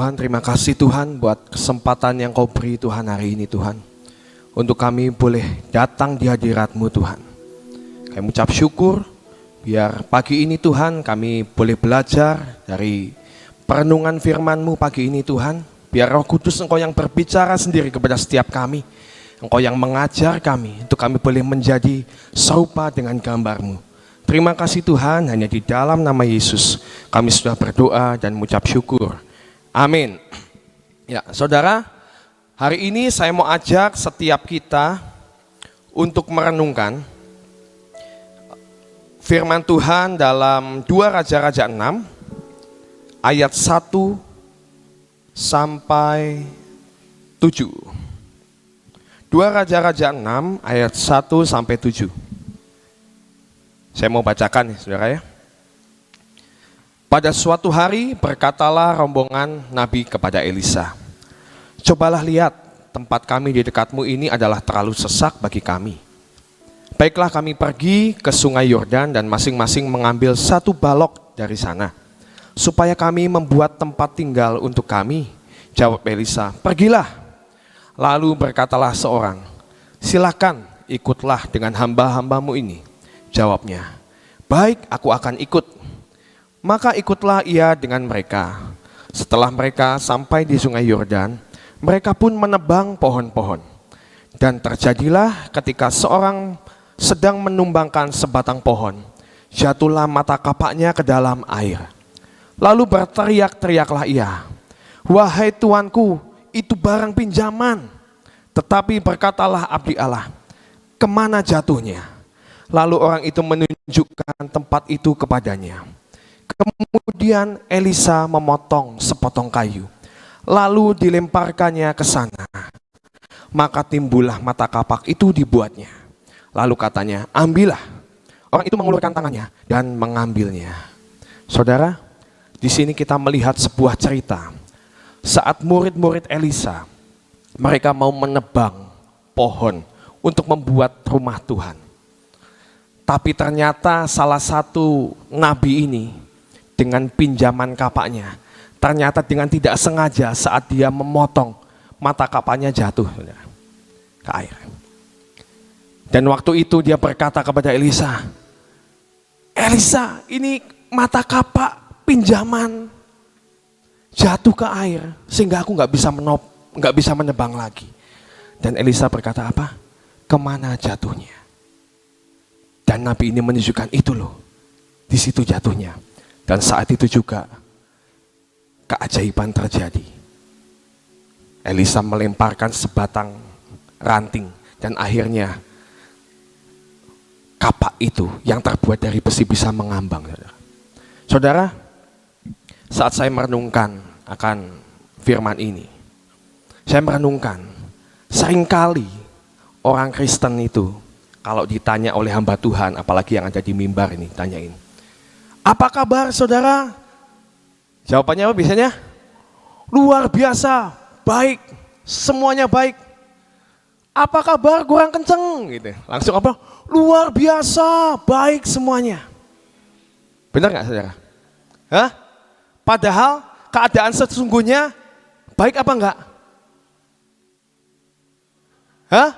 Tuhan, terima kasih Tuhan buat kesempatan yang Kau beri Tuhan hari ini Tuhan. Untuk kami boleh datang di hadirat-Mu Tuhan. Kami ucap syukur biar pagi ini Tuhan kami boleh belajar dari perenungan firman-Mu pagi ini Tuhan. Biar Roh Kudus Engkau yang berbicara sendiri kepada setiap kami. Engkau yang mengajar kami untuk kami boleh menjadi serupa dengan gambar-Mu. Terima kasih Tuhan, hanya di dalam nama Yesus kami sudah berdoa dan mengucap syukur. Amin. Ya, saudara, hari ini saya mau ajak setiap kita untuk merenungkan firman Tuhan dalam 2 Raja-Raja 6 ayat 1 sampai 7. 2 Raja-Raja 6 ayat 1 sampai 7. Saya mau bacakan nih, saudara ya. Pada suatu hari berkatalah rombongan Nabi kepada Elisa, "Cobalah lihat, tempat kami di dekatmu ini adalah terlalu sesak bagi kami. Baiklah kami pergi ke sungai Yordan dan masing-masing mengambil satu balok dari sana, supaya kami membuat tempat tinggal untuk kami." Jawab Elisa, "Pergilah." Lalu berkatalah seorang, "Silakan ikutlah dengan hamba-hambamu ini." Jawabnya, "Baik, aku akan ikut." Maka ikutlah ia dengan mereka. Setelah mereka sampai di sungai Yordan, mereka pun menebang pohon-pohon. Dan terjadilah ketika seorang sedang menumbangkan sebatang pohon, jatuhlah mata kapaknya ke dalam air. Lalu berteriak-teriaklah ia, "Wahai tuanku, itu barang pinjaman." Tetapi berkatalah abdi Allah, "Kemana jatuhnya?" Lalu orang itu menunjukkan tempat itu kepadanya. Kemudian Elisa memotong sepotong kayu, lalu dilemparkannya ke sana. Maka timbullah mata kapak itu dibuatnya. Lalu katanya, "Ambillah." Orang itu mengulurkan tangannya dan mengambilnya. Saudara, di sini kita melihat sebuah cerita. Saat murid-murid Elisa, mereka mau menebang pohon untuk membuat rumah Tuhan. Tapi ternyata salah satu nabi ini dengan pinjaman kapaknya, ternyata dengan tidak sengaja saat dia memotong, mata kapaknya jatuh ke air. Dan waktu itu dia berkata kepada Elisa, "Elisa, ini mata kapak pinjaman jatuh ke air sehingga aku nggak bisa menebang lagi." Dan Elisa berkata apa? "Kemana jatuhnya?" Dan nabi ini menunjukkan itu loh, di situ jatuhnya. Dan saat itu juga keajaiban terjadi. Elisa melemparkan sebatang ranting dan akhirnya kapak itu yang terbuat dari besi bisa mengambang. Saudara, saat saya merenungkan akan firman ini, saya merenungkan seringkali orang Kristen itu kalau ditanya oleh hamba Tuhan, apalagi yang ada di mimbar ini, tanyain, "Apa kabar saudara?" Jawabannya apa biasanya? "Luar biasa, baik, semuanya baik." "Apa kabar kurang kenceng?" Gitu. Langsung apa? "Luar biasa, baik semuanya." Benar gak saudara? Hah? Padahal keadaan sesungguhnya baik apa enggak? Hah?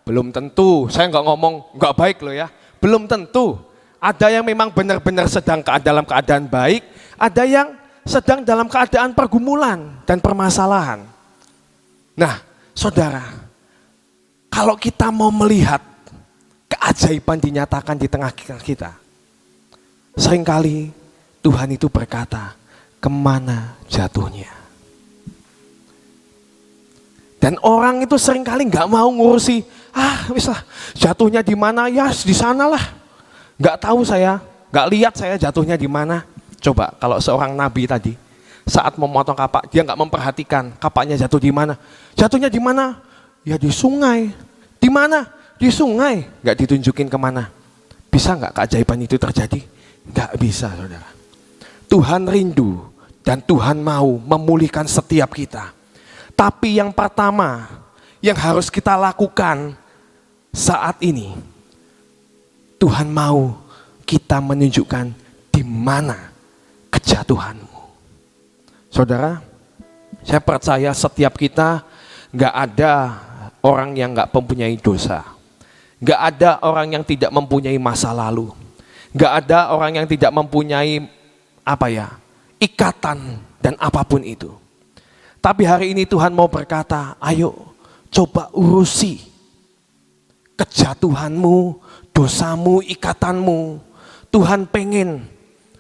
Belum tentu, saya nggak ngomong nggak baik loh ya. Belum tentu. Ada yang memang benar-benar sedang dalam keadaan baik, ada yang sedang dalam keadaan pergumulan dan permasalahan. Nah, saudara, kalau kita mau melihat keajaiban dinyatakan di tengah kita, seringkali Tuhan itu berkata, "Kemana jatuhnya?" Dan orang itu seringkali nggak mau ngurusi, wis lah, jatuhnya di mana, ya di sanalah. Nggak tahu saya, nggak lihat saya jatuhnya di mana. Coba kalau seorang nabi tadi saat memotong kapak, dia nggak memperhatikan kapaknya jatuh di mana. Jatuhnya di mana? Ya di sungai. Di mana? Di sungai. Nggak ditunjukin kemana. Bisa nggak keajaiban itu terjadi? Nggak bisa, saudara. Tuhan rindu dan Tuhan mau memulihkan setiap kita. Tapi yang pertama yang harus kita lakukan saat ini, Tuhan mau kita menunjukkan di mana kejatuhanmu. Saudara, Saya percaya setiap kita nggak ada orang yang nggak mempunyai dosa. Nggak ada orang yang tidak mempunyai masa lalu. Nggak ada orang yang tidak mempunyai ikatan dan apapun itu. Tapi hari ini Tuhan mau berkata, ayo coba urusi kejatuhanmu, dosamu, ikatanmu. Tuhan pengen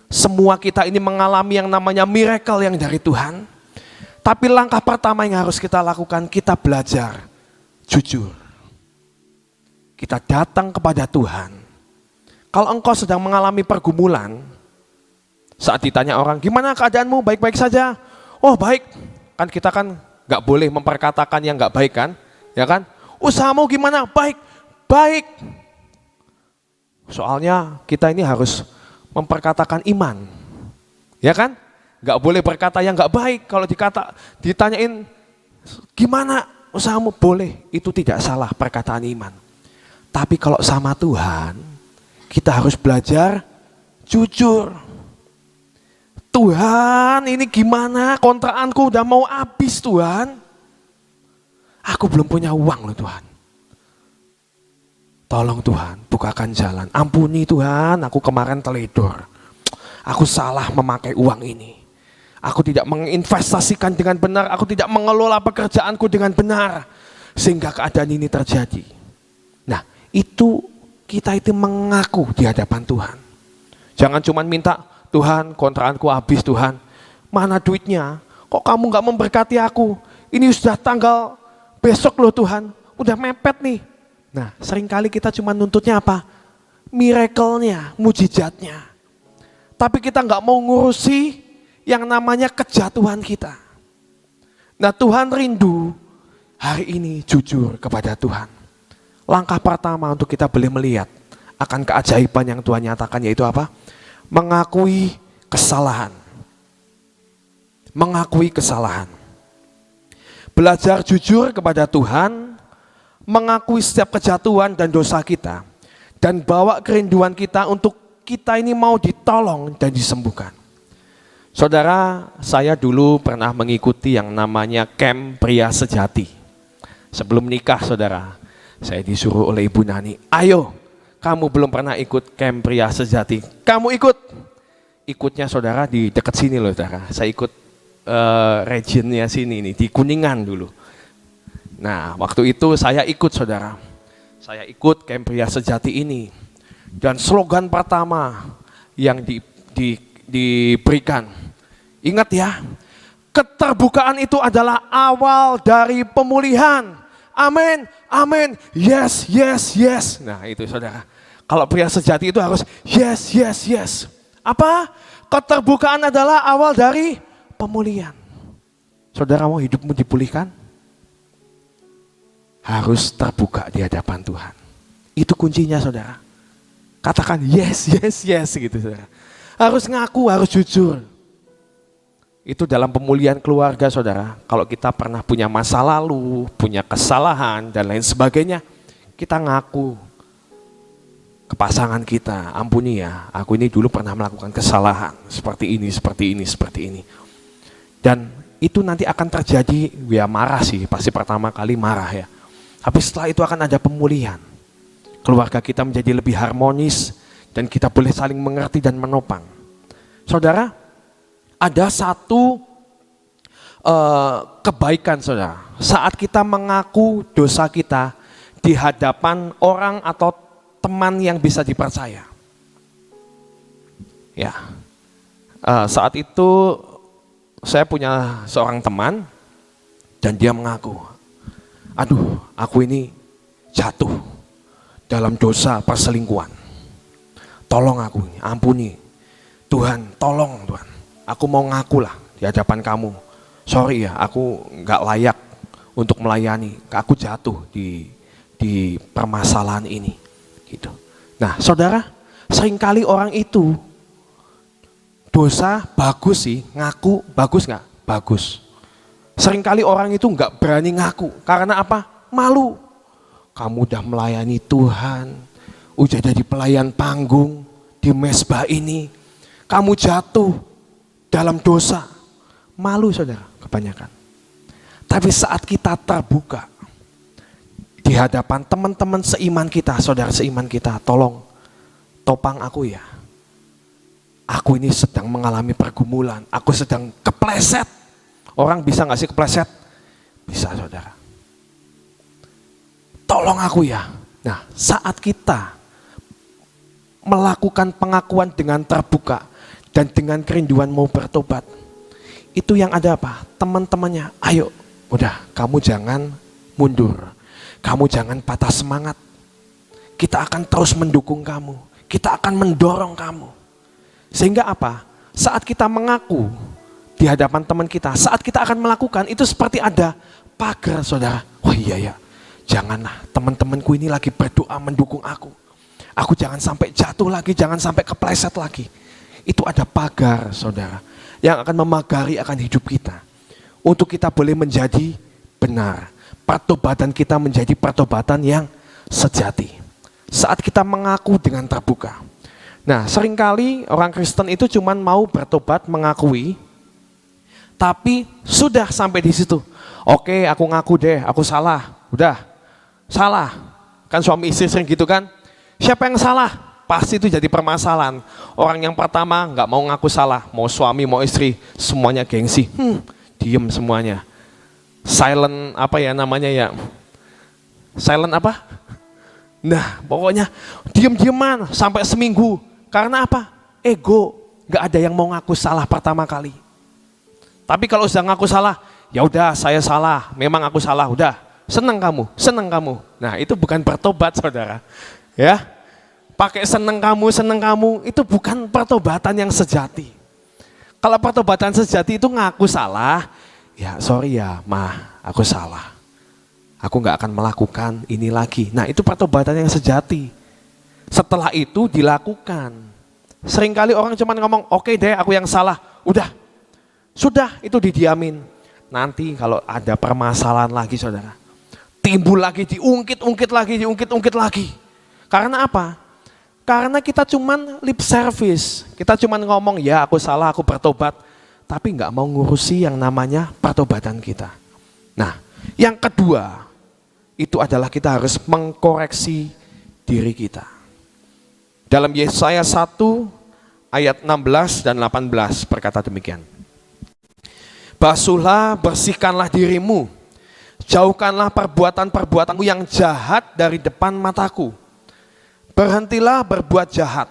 semua kita ini mengalami yang namanya miracle yang dari Tuhan. Tapi langkah pertama yang harus kita lakukan, kita belajar jujur. Kita datang kepada Tuhan. Kalau engkau sedang mengalami pergumulan, saat ditanya orang, gimana keadaanmu, baik-baik saja? Oh baik, kan kita kan gak boleh memperkatakan yang gak baik kan, ya kan? Usahamu gimana? Baik, baik. Soalnya kita ini harus memperkatakan iman, ya kan? Gak boleh berkata yang gak baik. Kalau ditanyain gimana usahamu, boleh, itu tidak salah perkataan iman. Tapi kalau sama Tuhan, kita harus belajar jujur. Tuhan, ini gimana, kontrakanku udah mau habis Tuhan. Aku belum punya uang loh Tuhan. Tolong Tuhan, bukakan jalan. Ampuni Tuhan, aku kemarin teledor. Aku salah memakai uang ini. Aku tidak menginvestasikan dengan benar, aku tidak mengelola pekerjaanku dengan benar. Sehingga keadaan ini terjadi. Nah, itu kita itu mengaku di hadapan Tuhan. Jangan cuma minta, Tuhan kontrakanku habis Tuhan. Mana duitnya? Kok kamu gak memberkati aku? Ini sudah tanggal besok loh Tuhan. Udah mepet nih. Nah seringkali kita cuma nuntutnya apa? Miracle-nya, mujizatnya. Tapi kita gak mau ngurusi yang namanya kejatuhan kita. Nah Tuhan rindu hari ini jujur kepada Tuhan. Langkah pertama untuk kita boleh melihat akan keajaiban yang Tuhan nyatakan yaitu apa? Mengakui kesalahan. Mengakui kesalahan. Belajar jujur kepada Tuhan, mengakui setiap kejatuhan dan dosa kita, dan bawa kerinduan kita untuk kita ini mau ditolong dan disembuhkan. Saudara, saya dulu pernah mengikuti yang namanya Camp Pria Sejati. Sebelum nikah saudara, saya disuruh oleh Ibu Nani, ayo kamu belum pernah ikut Camp Pria Sejati, kamu ikut. Ikutnya saudara di dekat sini loh saudara, saya ikut regionnya sini nih, di Kuningan dulu. Nah waktu itu saya ikut saudara, saya ikut Camp Pria Sejati ini. Dan slogan pertama yang diberikan, ingat ya, keterbukaan itu adalah awal dari pemulihan. Amin, amin, yes, yes, yes. Nah itu saudara, kalau pria sejati itu harus yes, yes, yes. Apa? Keterbukaan adalah awal dari pemulihan. Saudara mau hidupmu dipulihkan? Harus terbuka di hadapan Tuhan. Itu kuncinya saudara. Katakan yes, yes, yes gitu saudara. Harus ngaku, harus jujur. Itu dalam pemulihan keluarga saudara. Kalau kita pernah punya masa lalu, punya kesalahan dan lain sebagainya, kita ngaku ke pasangan kita, ampuni ya, aku ini dulu pernah melakukan kesalahan seperti ini, seperti ini, seperti ini. Dan itu nanti akan terjadi, ya marah sih, pasti pertama kali marah ya. Tapi setelah itu akan ada pemulihan. Keluarga kita menjadi lebih harmonis dan kita boleh saling mengerti dan menopang. Saudara, ada satu kebaikan saudara, saat kita mengaku dosa kita di hadapan orang atau teman yang bisa dipercaya. Ya, saat itu saya punya seorang teman dan dia mengaku, aduh aku ini jatuh dalam dosa perselingkuhan. Tolong aku, ampuni. Tuhan, tolong Tuhan. Aku mau ngaku lah di hadapan kamu. Sorry ya, aku gak layak untuk melayani. Aku jatuh di permasalahan ini. Gitu. Nah saudara, seringkali orang itu dosa bagus sih, ngaku bagus gak? Bagus. Seringkali orang itu gak berani ngaku. Karena apa? Malu. Kamu udah melayani Tuhan, udah jadi pelayan panggung di mesbah ini. Kamu jatuh dalam dosa. Malu saudara kebanyakan. Tapi saat kita terbuka di hadapan teman-teman seiman kita, saudara seiman kita, tolong topang aku ya. Aku ini sedang mengalami pergumulan, aku sedang kepleset. Orang bisa gak sih kepleset? Bisa, saudara. Tolong aku ya. Nah, saat kita melakukan pengakuan dengan terbuka dan dengan kerinduan mau bertobat, itu yang ada apa? Teman-temannya, ayo, udah kamu jangan mundur, kamu jangan patah semangat. Kita akan terus mendukung kamu, kita akan mendorong kamu. Sehingga apa? Saat kita mengaku di hadapan teman kita, saat kita akan melakukan, itu seperti ada pagar, saudara. Oh iya ya, janganlah teman-temanku ini lagi berdoa mendukung aku. Aku jangan sampai jatuh lagi, jangan sampai kepleset lagi. Itu ada pagar, saudara, yang akan memagari akan hidup kita. Untuk kita boleh menjadi benar. Pertobatan kita menjadi pertobatan yang sejati. Saat kita mengaku dengan terbuka. Nah, seringkali orang Kristen itu cuman mau bertobat, mengakui, tapi sudah sampai di situ. Oke, aku ngaku deh, aku salah. Udah, salah. Kan suami istri sering gitu kan. Siapa yang salah? Pasti itu jadi permasalahan. Orang yang pertama nggak mau ngaku salah, mau suami, mau istri, semuanya gengsi. Diem semuanya. Silent apa ya namanya ya? Silent apa? Nah, pokoknya diem-dieman sampai seminggu. Karena apa? Ego. Nggak ada yang mau ngaku salah pertama kali. Tapi kalau sudah ngaku salah, ya udah saya salah, memang aku salah, udah. Senang kamu, senang kamu. Nah, itu bukan bertobat, saudara. Ya, pakai senang kamu, itu bukan pertobatan yang sejati. Kalau pertobatan sejati itu ngaku salah, ya sorry ya, aku salah. Aku nggak akan melakukan ini lagi. Nah, itu pertobatan yang sejati. Setelah itu dilakukan. Seringkali orang cuma ngomong, oke deh aku yang salah, udah. Sudah, itu didiamin. Nanti kalau ada permasalahan lagi, saudara, timbul lagi, diungkit-ungkit lagi. Karena apa? Karena kita cuman lip service, kita cuman ngomong ya aku salah, aku bertobat, tapi nggak mau ngurusi yang namanya pertobatan kita. Nah, yang kedua itu adalah kita harus mengkoreksi diri kita. Dalam Yesaya 1 ayat 16 dan 18 berkata demikian. Basuhlah, bersihkanlah dirimu, jauhkanlah perbuatan-perbuatanmu yang jahat dari depan mataku. Berhentilah berbuat jahat.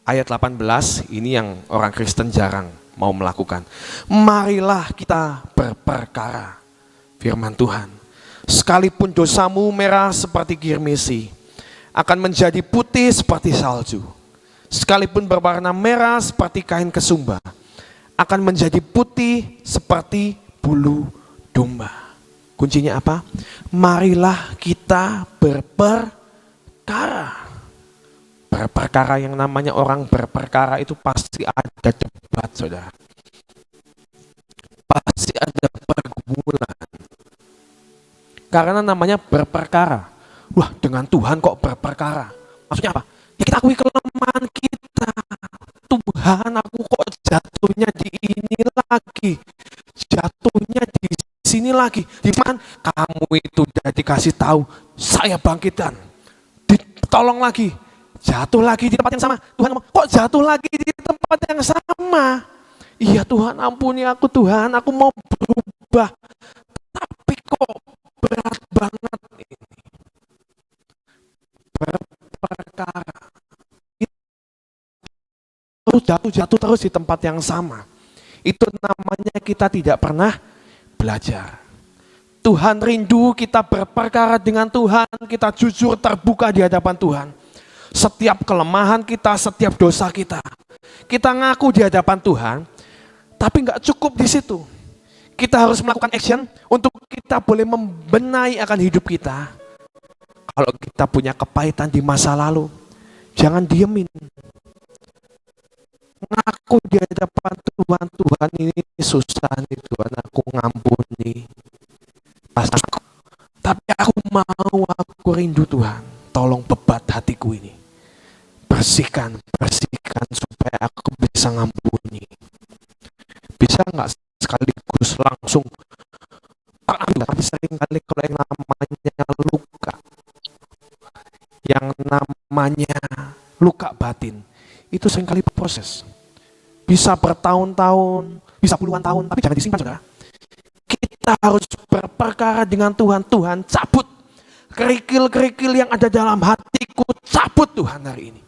Ayat 18 ini yang orang Kristen jarang mau melakukan. Marilah kita berperkara. Firman Tuhan. Sekalipun dosamu merah seperti kirmisi, akan menjadi putih seperti salju. Sekalipun berwarna merah seperti kain kesumba, akan menjadi putih seperti bulu domba. Kuncinya apa? Marilah kita berperkara. Berperkara, yang namanya orang berperkara itu pasti ada debat, saudara. Pasti ada pergumulan. Karena namanya berperkara. Wah, dengan Tuhan kok berperkara? Maksudnya apa? Ya kita akui kelemahan kita. Tuhan, aku kok jatuhnya di ini lagi. Jatuhnya di sini lagi. Di mana kamu itu udah dikasih tahu, saya bangkitkan. Ditolong lagi. Jatuh lagi di tempat yang sama. Tuhan ngomong, kok jatuh lagi di tempat yang sama? Iya Tuhan, ampuni aku Tuhan, aku mau berubah. Tapi kok berat banget ini. Berperkara. Terus jatuh terus di tempat yang sama. Itu namanya kita tidak pernah belajar. Tuhan rindu kita berperkara dengan Tuhan, kita jujur terbuka di hadapan Tuhan. Setiap kelemahan kita, setiap dosa kita, kita ngaku di hadapan Tuhan, tapi nggak cukup di situ. Kita harus melakukan action untuk kita boleh membenahi akan hidup kita. Kalau kita punya kepahitan di masa lalu, jangan diemin. Ngaku di hadapan Tuhan, Tuhan ini susah nih Tuhan, aku ngampuni. Tapi aku mau, aku rindu Tuhan, tolong bebat hatiku ini. Bersihkan supaya aku bisa ngampuni. Bisa nggak sekaligus langsung Tapi seringkali kalau yang namanya luka, yang namanya luka batin, itu seringkali proses. Bisa bertahun-tahun, bisa puluhan tahun, tapi jangan disimpan, saudara. Kita harus berperkara dengan Tuhan. Tuhan, cabut kerikil-kerikil yang ada dalam hatiku, cabut Tuhan hari ini.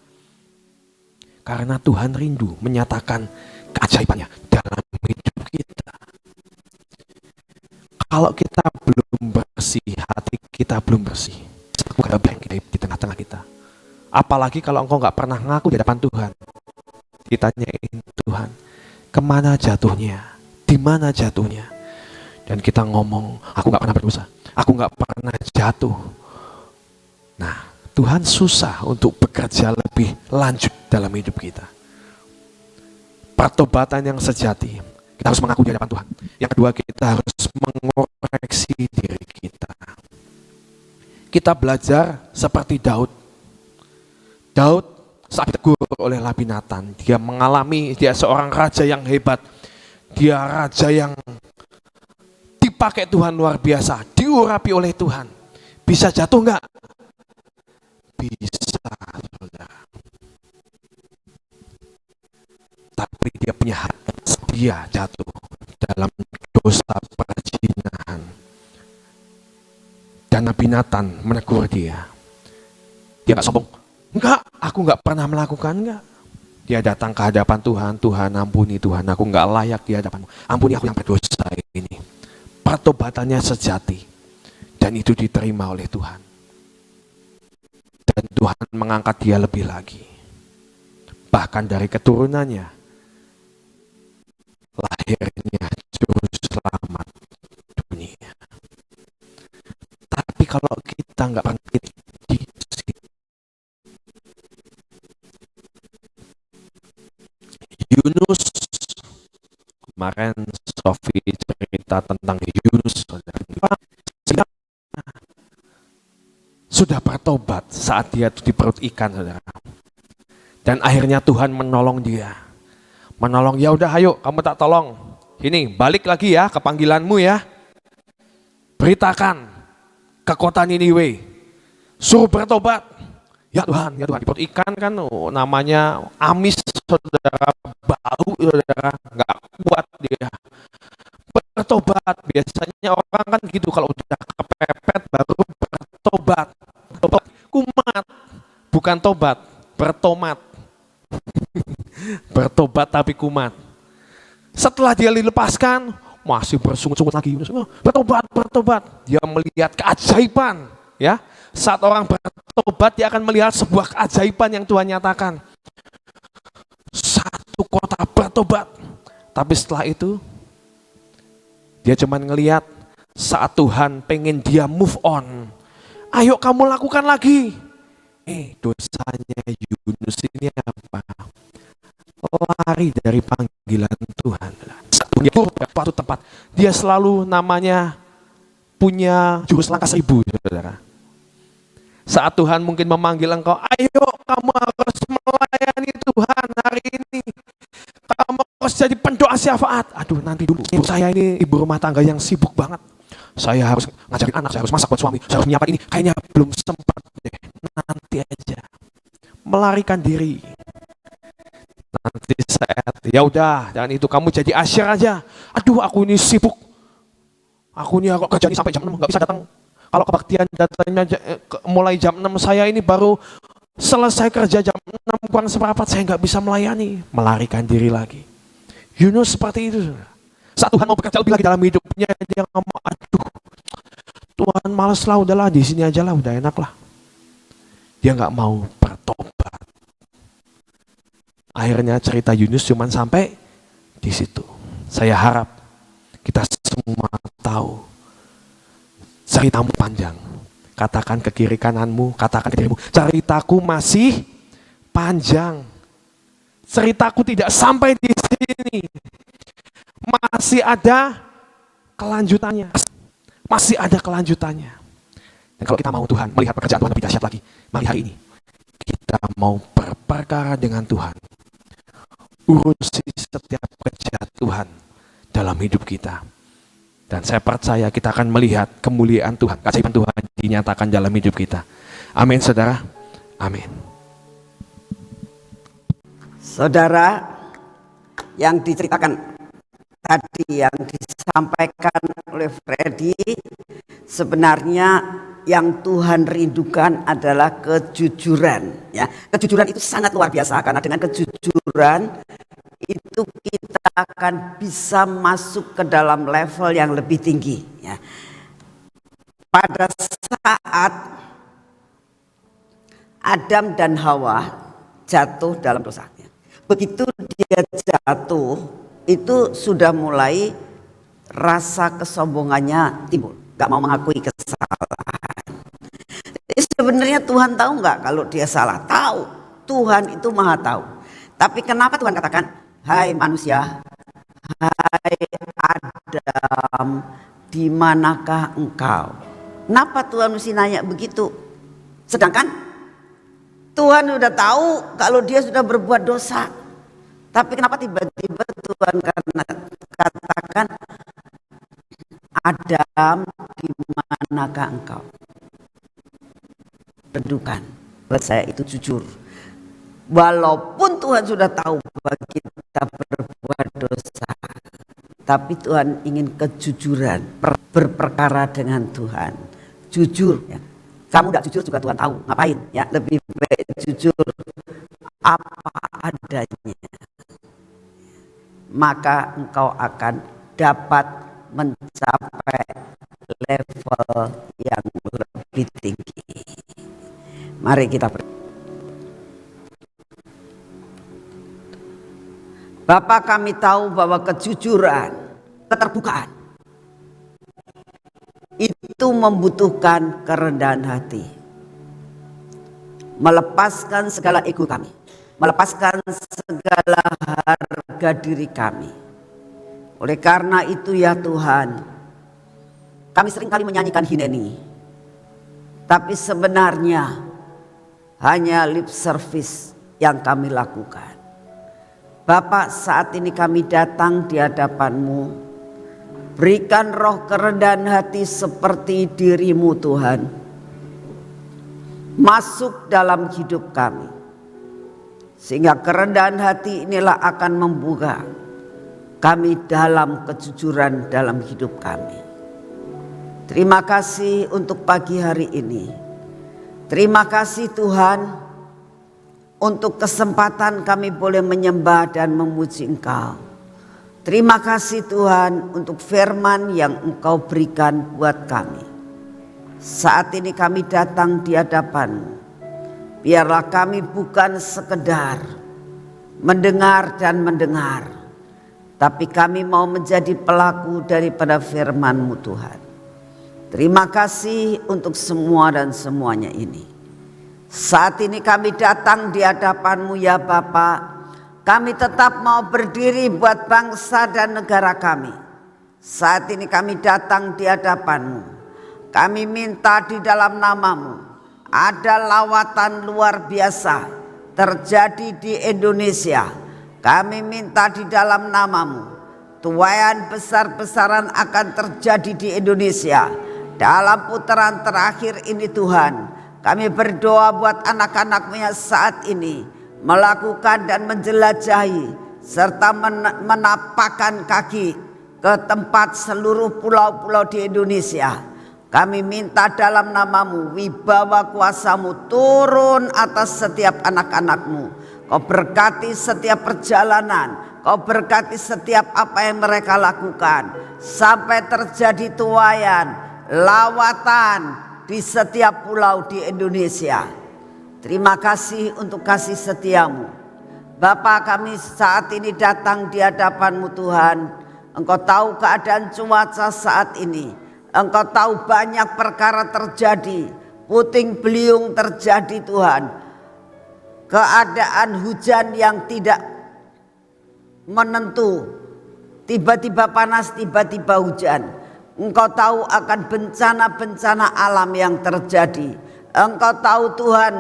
Karena Tuhan rindu menyatakan keajaibannya dalam hidup kita. Kalau kita belum bersih, hati kita belum bersih, bukan apa yang kita di tengah-tengah kita. Apalagi kalau engkau nggak pernah ngaku di hadapan Tuhan. Ditanyain Tuhan, kemana jatuhnya? Di mana jatuhnya? Dan kita ngomong, aku nggak pernah berdosa, aku nggak pernah jatuh. Nah, Tuhan susah untuk bekerja lebih lanjut dalam hidup kita. Pertobatan yang sejati, kita harus mengaku di hadapan Tuhan. Yang kedua, kita harus mengoreksi diri kita. Kita belajar seperti Daud. Daud saat ditegur oleh Labinatan, dia mengalami, dia seorang raja yang hebat. Dia raja yang dipakai Tuhan luar biasa, diurapi oleh Tuhan. Bisa jatuh enggak? Bisa, saudara. Tapi dia punya hati, dia jatuh dalam dosa perzinahan. Dan Nabi Nathan menegur dia. Dia gak sombong. Enggak, aku gak pernah melakukan, enggak. Dia datang ke hadapan Tuhan. Tuhan ampuni Tuhan, aku gak layak di hadapanmu. Ampuni aku yang berdosa ini. Pertobatannya sejati. Dan itu diterima oleh Tuhan. Dan Tuhan mengangkat dia lebih lagi. Bahkan dari keturunannya, lahirnya juru selamat dunia. Tapi kalau kita nggak pernah di Yunus, kemarin Sofi cerita tentang Yunus, sudah bertobat saat dia di perut ikan, saudara. Dan akhirnya Tuhan menolong dia. Menolong, ya udah ayo kamu tak tolong. Ini balik lagi ya ke panggilanmu ya. Beritakan ke kota Niniwe. Suruh bertobat. Ya Tuhan, di perut ikan kan namanya amis, saudara, bau, saudara, nggak kuat dia. Bertobat, biasanya orang kan gitu, kalau udah kepepet baru bertobat. Tobat kumat, bukan tobat, bertomat. Bertobat tapi kumat. Setelah dia dilepaskan, masih bersungut-sungut lagi. Bertobat. Dia melihat keajaiban, ya. Saat orang bertobat, dia akan melihat sebuah keajaiban yang Tuhan nyatakan. Satu kota bertobat. Tapi setelah itu, dia cuma ngelihat saat Tuhan pengen dia move on. Ayo kamu lakukan lagi. Dosanya Yunus ini apa? Lari dari panggilan Tuhan. Suatu tempat, dia selalu namanya punya jurus langkah 1000, saudara. Saat Tuhan mungkin memanggil engkau, ayo kamu harus melayani Tuhan hari ini. Kamu harus jadi pendoa syafaat. Aduh nanti dulu, ibu saya ini ibu rumah tangga yang sibuk banget. Saya harus ngajarin anak, saya harus masak buat suami, saya harus menyiapkan ini. Kayaknya belum sempat deh, nanti aja. Melarikan diri. Nanti saat, ya udah, jangan itu, kamu jadi asyir aja. Aduh aku ini sibuk. Aku ini kok kerja ini sampai jam 6, gak bisa datang. Kalau kebaktian datangnya mulai jam 6, saya ini baru selesai kerja jam 6 kurang seperempat, saya nggak bisa melayani. Melarikan diri lagi. Yunus seperti itu. Saat Tuhan mau bekerja lebih lagi dalam hidupnya, dia ngomong, aduh Tuhan males lah, udahlah di sini aja lah, udah enak lah. Dia nggak mau bertobat. Akhirnya cerita Yunus cuma sampai di situ. Saya harap kita semua tahu ceritamu panjang. Katakan ke kiri kananmu, katakan ke dirimu, ceritaku masih panjang. Ceritaku tidak sampai di sini. Masih ada kelanjutannya. Masih ada kelanjutannya. Dan kalau kita mau Tuhan melihat pekerjaan Tuhan lebih dahsyat lagi, mari hari ini kita mau berperkara dengan Tuhan. Urusi setiap pekerjaan Tuhan dalam hidup kita. Dan saya percaya kita akan melihat kemuliaan Tuhan, kasih Tuhan dinyatakan dalam hidup kita. Amin saudara, amin. Saudara, yang diceritakan tadi, yang disampaikan oleh Freddy, sebenarnya yang Tuhan rindukan adalah kejujuran. Ya, kejujuran itu sangat luar biasa, karena dengan kejujuran itu kita akan bisa masuk ke dalam level yang lebih tinggi. Ya. Pada saat Adam dan Hawa jatuh dalam dosa, begitu dia jatuh, itu sudah mulai rasa kesombongannya timbul, gak mau mengakui kesalahan. Sebenarnya Tuhan tahu nggak kalau dia salah? Tahu. Tuhan itu maha tahu. Tapi kenapa Tuhan katakan, hai manusia, hai Adam, di manakah engkau? Kenapa Tuhan mesti nanya begitu? Sedangkan Tuhan sudah tahu kalau dia sudah berbuat dosa. Tapi kenapa tiba-tiba Tuhan katakan, Adam, di manakah engkau? Rendukan, buat saya itu jujur. Walaupun Tuhan sudah tahu bahwa kita berbuat dosa, tapi Tuhan ingin kejujuran, berperkara dengan Tuhan, jujur. Ya. Kamu tidak jujur juga Tuhan tahu, ngapain? Ya, lebih baik jujur apa adanya, maka engkau akan dapat mencapai level yang lebih tinggi. Mari kita Bapa, kami tahu bahwa kejujuran, keterbukaan itu membutuhkan kerendahan hati. Melepaskan segala ego kami, melepaskan segala harga diri kami. Oleh karena itu ya Tuhan, kami seringkali menyanyikan Hineni, tapi sebenarnya hanya lip service yang kami lakukan. Bapak, saat ini kami datang di hadapan-Mu. Berikan roh kerendahan hati seperti diri-Mu Tuhan, masuk dalam hidup kami. Sehingga kerendahan hati inilah akan membuka kami dalam kejujuran dalam hidup kami. Terima kasih untuk pagi hari ini. Terima kasih Tuhan untuk kesempatan kami boleh menyembah dan memuji Engkau. Terima kasih Tuhan untuk firman yang Engkau berikan buat kami. Saat ini kami datang di hadapan-Mu. Biarlah kami bukan sekedar mendengar dan mendengar, tapi kami mau menjadi pelaku daripada firman-Mu Tuhan. Terima kasih untuk semua dan semuanya ini. Saat ini kami datang di hadapan-Mu ya Bapa. Kami tetap mau berdiri buat bangsa dan negara kami. Saat ini kami datang di hadapan-Mu. Kami minta di dalam nama-Mu, ada lawatan luar biasa terjadi di Indonesia. Kami minta di dalam nama-Mu, tuaian besar-besaran akan terjadi di Indonesia. Dalam putaran terakhir ini Tuhan, kami berdoa buat anak-anak-Mu yang saat ini melakukan dan menjelajahi serta menapakkan kaki ke tempat seluruh pulau-pulau di Indonesia. Kami minta dalam nama-Mu, wibawa kuasa-Mu turun atas setiap anak-anak-Mu. Kau berkati setiap perjalanan, Kau berkati setiap apa yang mereka lakukan, sampai terjadi tuaian, lawatan di setiap pulau di Indonesia. Terima kasih untuk kasih setia-Mu. Bapa, kami saat ini datang di hadapan-Mu Tuhan. Engkau tahu keadaan cuaca saat ini. Engkau tahu banyak perkara terjadi, puting beliung terjadi Tuhan. Keadaan hujan yang tidak menentu, tiba-tiba panas, tiba-tiba hujan. Engkau tahu akan bencana-bencana alam yang terjadi. Engkau tahu Tuhan,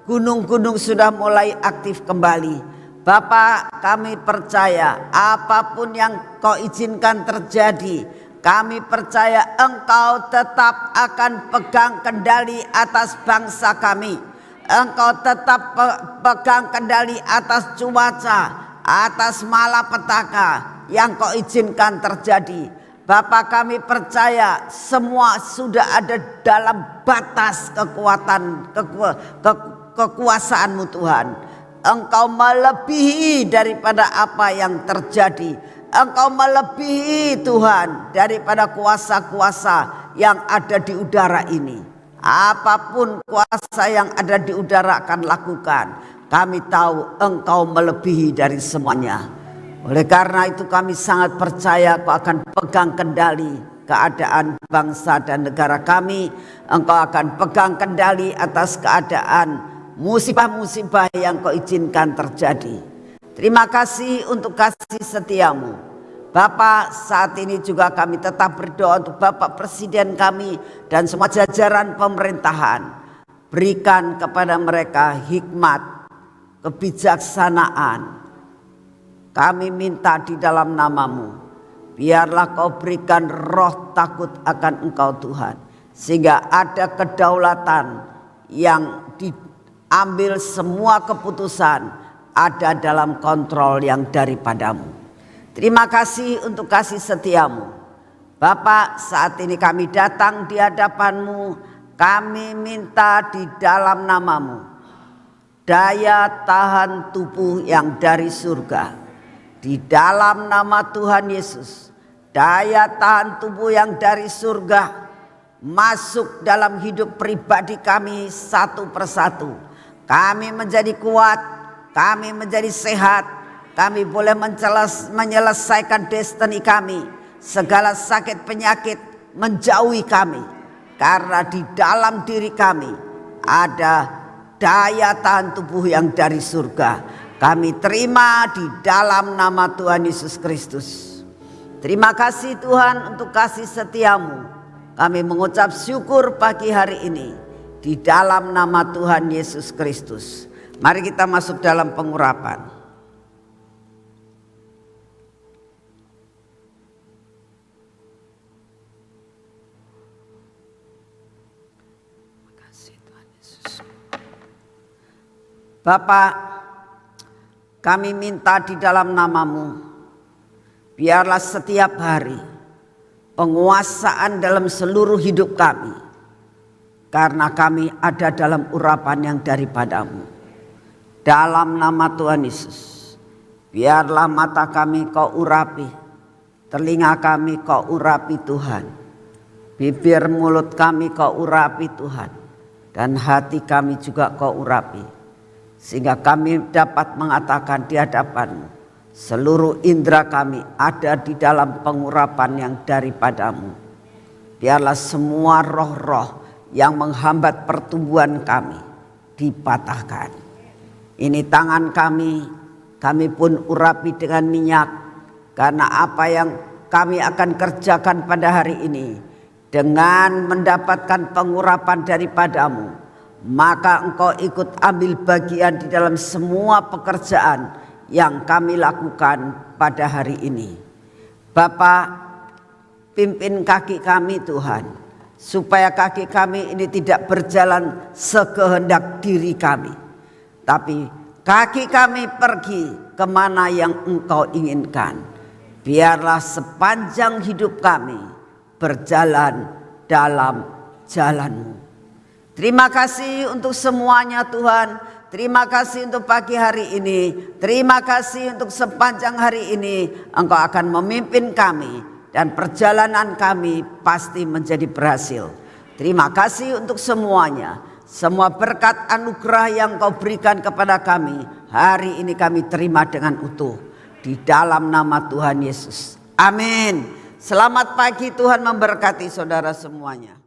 gunung-gunung sudah mulai aktif kembali. Bapa, kami percaya apapun yang Kau izinkan terjadi, Kami percaya Engkau tetap akan pegang kendali atas bangsa kami. Engkau tetap pegang kendali atas cuaca, atas malapetaka yang Kau izinkan terjadi. Bapa, kami percaya semua sudah ada dalam batas kekuasaan-Mu Tuhan. Engkau melebihi daripada apa yang terjadi. Engkau melebihi Tuhan daripada kuasa-kuasa yang ada di udara ini. Apapun kuasa yang ada di udara akan lakukan. Kami tahu Engkau melebihi dari semuanya. Oleh karena itu kami sangat percaya Kau akan pegang kendali keadaan bangsa dan negara kami. Engkau akan pegang kendali atas keadaan musibah-musibah yang Kau izinkan terjadi. Terima kasih untuk kasih setiamu. Bapak, saat ini juga kami tetap berdoa untuk Bapak Presiden kami dan semua jajaran pemerintahan. Berikan kepada mereka hikmat, kebijaksanaan. Kami minta di dalam nama-Mu, biarlah Kau berikan roh takut akan Engkau Tuhan. Sehingga ada kedaulatan yang diambil semua keputusan ada dalam kontrol yang daripada-Mu. Terima kasih untuk kasih setiamu. Bapak, saat ini kami datang di hadapan-Mu. Kami minta di dalam nama-Mu daya tahan tubuh yang dari surga. Di dalam nama Tuhan Yesus, daya tahan tubuh yang dari surga masuk dalam hidup pribadi kami satu persatu. Kami menjadi kuat, kami menjadi sehat, kami boleh menyelesaikan destiny kami. Segala sakit penyakit menjauhi kami, karena di dalam diri kami ada daya tahan tubuh yang dari surga. Kami terima di dalam nama Tuhan Yesus Kristus. Terima kasih Tuhan untuk kasih setiamu. Kami mengucap syukur pagi hari ini di dalam nama Tuhan Yesus Kristus. Mari kita masuk dalam pengurapan. Terima kasih Tuhan Yesus. Bapak, kami minta di dalam nama-Mu, biarlah setiap hari penguasaan dalam seluruh hidup kami. Karena kami ada dalam urapan yang daripada-Mu. Dalam nama Tuhan Yesus, biarlah mata kami Kau urapi, telinga kami Kau urapi Tuhan, bibir mulut kami Kau urapi Tuhan, dan hati kami juga Kau urapi. Sehingga kami dapat mengatakan di hadapan-Mu, seluruh indera kami ada di dalam pengurapan yang daripada-Mu. Biarlah semua roh-roh yang menghambat pertumbuhan kami dipatahkan. Ini tangan kami pun urapi dengan minyak. Karena apa yang kami akan kerjakan pada hari ini, dengan mendapatkan pengurapan daripada-Mu, maka Engkau ikut ambil bagian di dalam semua pekerjaan yang kami lakukan pada hari ini. Bapa, pimpin kaki kami Tuhan, supaya kaki kami ini tidak berjalan sekehendak diri kami, tapi kaki kami pergi kemana yang Engkau inginkan. Biarlah sepanjang hidup kami berjalan dalam jalan-Mu. Terima kasih untuk semuanya Tuhan. Terima kasih untuk pagi hari ini. Terima kasih untuk sepanjang hari ini. Engkau akan memimpin kami dan perjalanan kami pasti menjadi berhasil. Terima kasih untuk semuanya. Semua berkat anugerah yang Kau berikan kepada kami, hari ini kami terima dengan utuh. Di dalam nama Tuhan Yesus. Amin. Selamat pagi, Tuhan memberkati saudara semuanya.